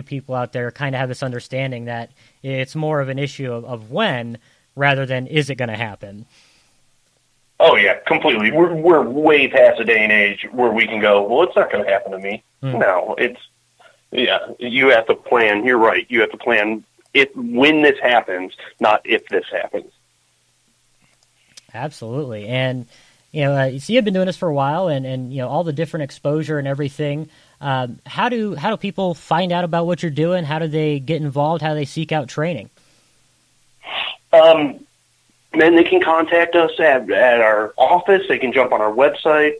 people out there kind of have this understanding that it's more of an issue of when rather than is it going to happen. Oh yeah, completely. We're way past the day and age where we can go, well, it's not going to happen to me. No, you have to plan. You're right. You have to plan when this happens, not if this happens. Absolutely. And, so you've been doing this for a while and all the different exposure and everything. How do people find out about what you're doing? How do they get involved? How do they seek out training? Then they can contact us at our office. They can jump on our website.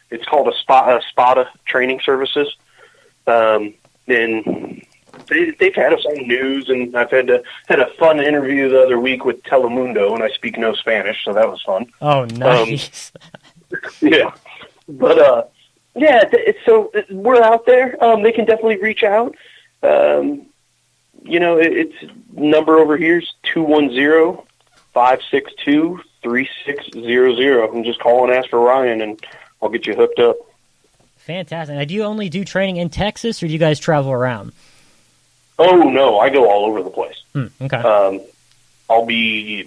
It's called Spada Training Services. And they've had us on news, and I've had a fun interview the other week with Telemundo, and I speak no Spanish, so that was fun. Oh, nice. Yeah. But, so we're out there. They can definitely reach out. It's number over here is 210-562-3600. And just call and ask for Ryan, and I'll get you hooked up. Fantastic. Now, do you only do training in Texas, or do you guys travel around? Oh, no, I go all over the place. Okay. I'll be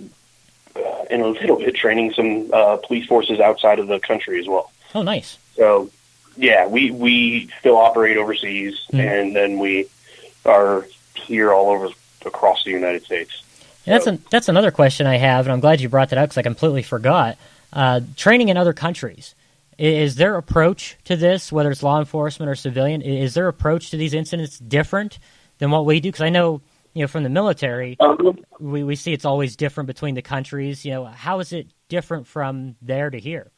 in a little bit training some police forces outside of the country as well. Oh, nice. So, yeah, we still operate overseas, and then we are here all over across the United States. And that's another question I have, and I'm glad you brought that up because I completely forgot. Training in other countries. Is their approach to this, whether it's law enforcement or civilian, is their approach to these incidents different than what we do? Because I know, from the military, we see it's always different between the countries. How is it different from there to here?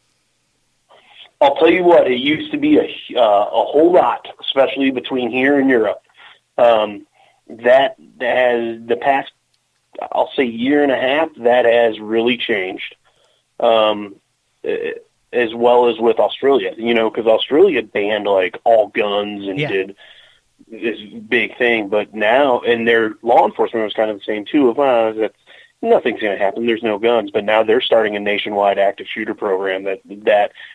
I'll tell you what, it used to be a whole lot, especially between here and Europe. That has the past, I'll say, year and a half, that has really changed. As well as with Australia, because Australia banned all guns and did this big thing. But now, and their law enforcement was kind of the same too. That nothing's going to happen. There's no guns. But now they're starting a nationwide active shooter program that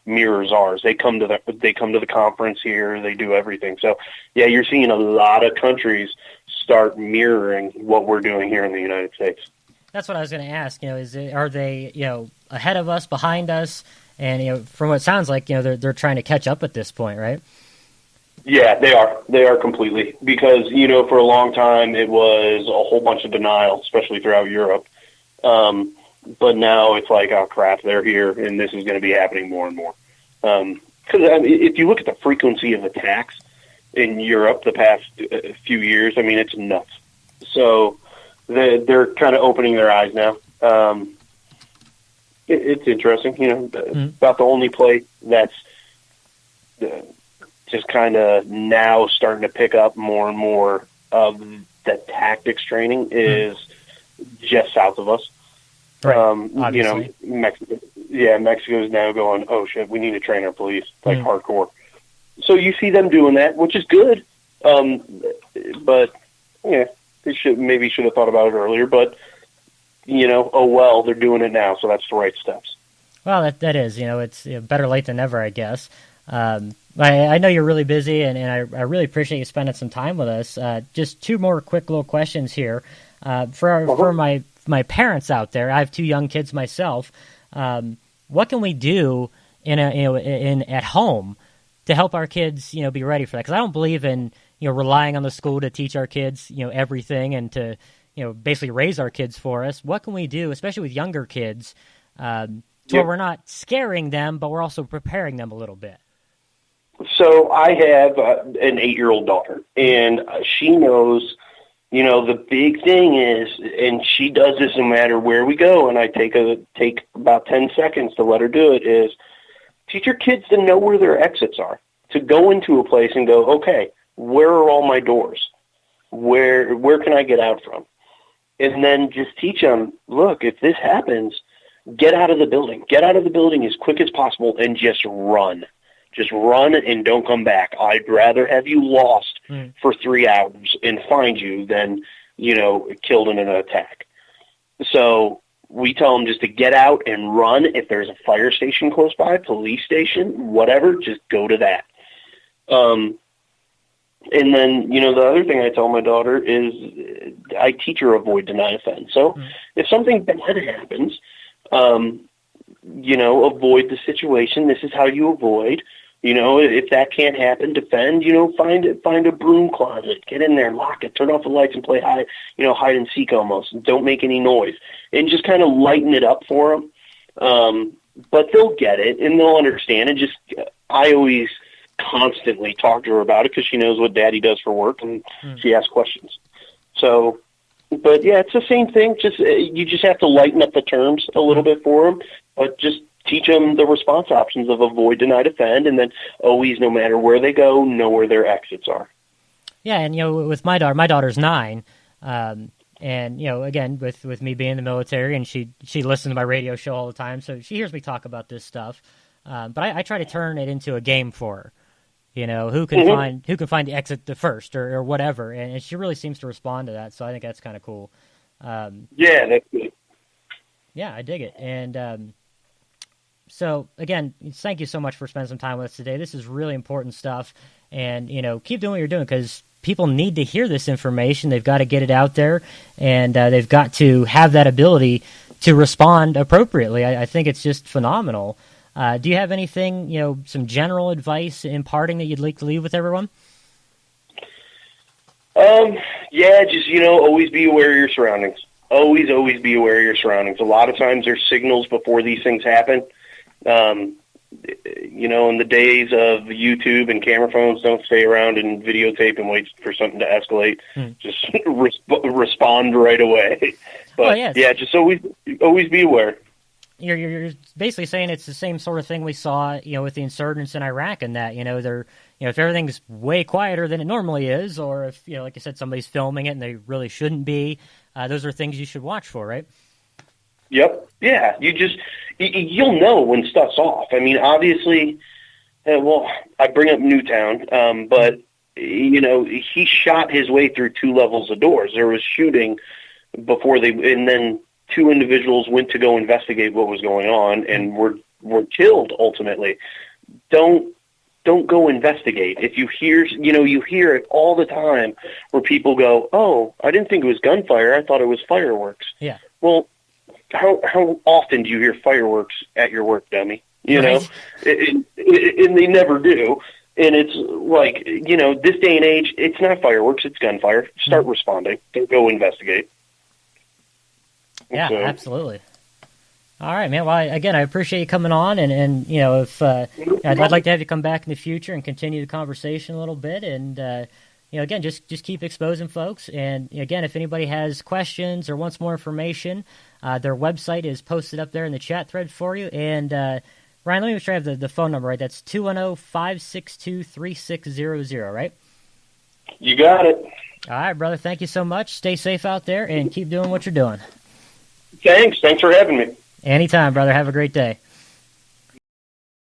mirrors ours. They come to the conference here. They do everything. So yeah, you're seeing a lot of countries start mirroring what we're doing here in the United States. That's what I was going to ask. Are they ahead of us, behind us? And from what it sounds like, they're trying to catch up at this point, right? Yeah, they are. They are completely, because for a long time it was a whole bunch of denial, especially throughout Europe. But now it's like, oh crap, they're here, and this is going to be happening more and more. Because if you look at the frequency of attacks in Europe the past few years, it's nuts. So they're kind of opening their eyes now. It's interesting, about the only place that's just kind of now starting to pick up more and more of the tactics training is just south of us. Right. Mexico. Yeah, Mexico is now going, oh shit, we need to train our police hardcore. So you see them doing that, which is good. But yeah, they should have thought about it earlier. But oh well, they're doing it now, so that's the right steps. Well, that is, it's better late than never, I guess. I know you're really busy, and I really appreciate you spending some time with us. Just two more quick little questions here. For my parents out there, I have two young kids myself. What can we do at home to help our kids, be ready for that? Because I don't believe in relying on the school to teach our kids, everything and to basically raise our kids for us. What can we do, especially with younger kids, where we're not scaring them, but we're also preparing them a little bit? So I have an 8-year-old daughter, and she knows, the big thing is, and she does this no matter where we go, and I take about 10 seconds to let her do it, is teach your kids to know where their exits are, to go into a place and go, okay, where are all my doors? Where can I get out from? And then just teach them, look, if this happens, get out of the building. Get out of the building as quick as possible and just run. Just run and don't come back. I'd rather have you lost for 3 hours and find you than, killed in an attack. So we tell them just to get out and run. If there's a fire station close by, police station, whatever, just go to that. And then, the other thing I tell my daughter is I teach her avoid, deny, offend. So if something bad happens, avoid the situation. This is how you avoid. If that can't happen, defend. Find a broom closet, get in there, lock it, turn off the lights, and play hide and seek almost. Don't make any noise, and just kind of lighten it up for them. But they'll get it and they'll understand. And I always constantly talk to her about it because she knows what Daddy does for work, and she asks questions. So, but yeah, it's the same thing. You just have to lighten up the terms a little bit for them, but just teach them the response options of avoid, deny, defend, and then always, no matter where they go, know where their exits are. Yeah, and with my daughter's 9, and again, with me being in the military, and she listens to my radio show all the time, so she hears me talk about this stuff. But I try to turn it into a game for her. Who can find the exit the first or whatever, and she really seems to respond to that. So I think that's kind of cool. Yeah, that's good. Yeah, I dig it. And so again, thank you so much for spending some time with us today. This is really important stuff, and keep doing what you're doing because people need to hear this information. They've got to get it out there, and they've got to have that ability to respond appropriately. I think it's just phenomenal. Do you have anything, some general advice imparting that you'd like to leave with everyone? Yeah, just, always be aware of your surroundings. Always be aware of your surroundings. A lot of times there's signals before these things happen. In the days of YouTube and camera phones, don't stay around and videotape and wait for something to escalate. Just respond right away. But just always be aware. You're basically saying it's the same sort of thing we saw, with the insurgents in Iraq, and that, they're, if everything's way quieter than it normally is, or if, like I said, somebody's filming it and they really shouldn't be, those are things you should watch for, right? Yep. Yeah. You'll know when stuff's off. I mean, obviously, I bring up Newtown, but, he shot his way through 2 levels of doors. There was shooting and then 2 individuals went to go investigate what was going on and were killed ultimately. Don't go investigate. If you hear, you hear it all the time where people go, "Oh, I didn't think it was gunfire. I thought it was fireworks." Yeah. Well, how often do you hear fireworks at your work, dummy? And they never do. And it's like, this day and age, it's not fireworks, it's gunfire. Start responding. Don't go investigate. Yeah, absolutely. All right, man. Well, again, I appreciate you coming on, and if I'd like to have you come back in the future and continue the conversation a little bit, and again, just keep exposing folks. And again, if anybody has questions or wants more information, their website is posted up there in the chat thread for you. And Ryan, let me make sure I have the phone number right. That's 210-562-3600, right? You got it. All right, brother. Thank you so much. Stay safe out there and keep doing what you're doing. Thanks for having me. Anytime, brother. Have a great day.